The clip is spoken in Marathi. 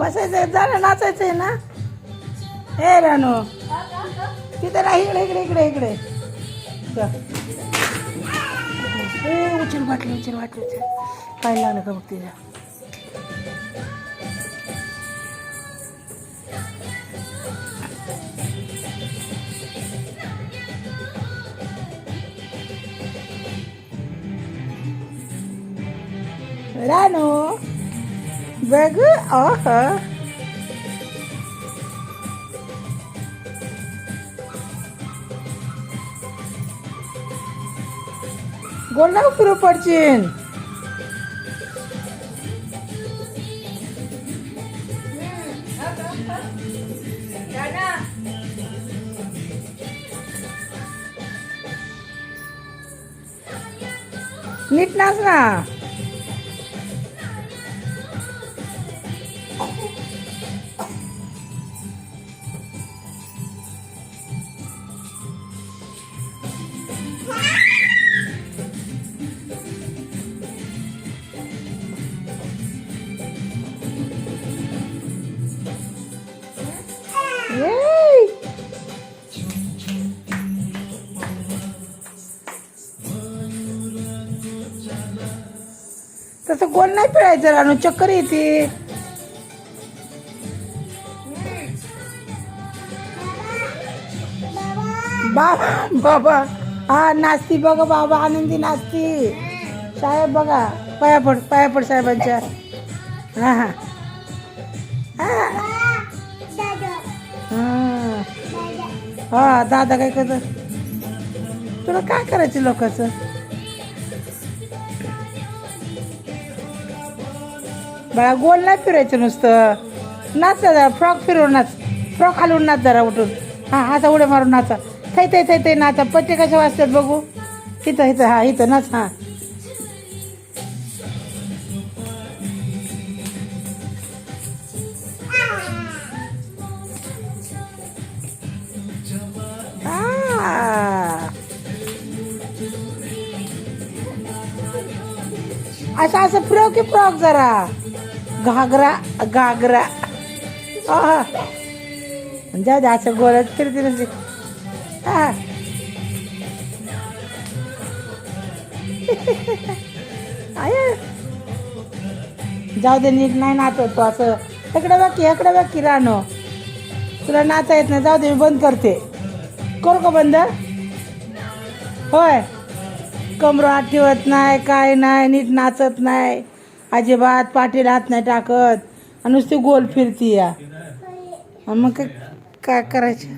बसायचं झालं नाचायचं आहे ना. ए रानू तिथे राही, इकडे इकडे इकडे इकडे उचल वाटलं उचल वाटलं उचल. काय लागलं का बघ तिला. रानू बघ ओह गोल ना फिरू पडशील. नीट नाच ना. तसं गोल नाही पिळायचं रानू, चक्कर येते. बाबा बाबा हा नाचती बघा, बाबा आनंदी नाचती. साहेब बघा, पाया पड साहेबांच्या. हा हा हा दादा काय करत. तुला काय करायचं लोकांचं. बाळा गोल नाही फिरायचं, नुसतं नाच जरा. फ्रॉक फिरवून नाच, फ्रॉक खालून नाच जरा उठून. हा असा उड्या मारून नाचा. थै नाचा. पट्टे कशा वाजतात बघू. इथं इथं हा इथं नाच. हा असं असं फिरव की फ्रॉक जरा. घागरा घागरा जाऊ दे. असं गोळ्यात फिरते नसते. हा जाऊ दे, नीट नाही नाचत तो. असं इकडे बाकी रानो. तुला नाचा येत नाही, जाऊ दे मी बंद करते. करू का बंद. होय कमर हात ठेवत नाही, काय नाही, नीट नाचत नाही अजिबात. पाठीला हात नाही टाकत, नुसती गोल फिरती या. मग काय करायचं.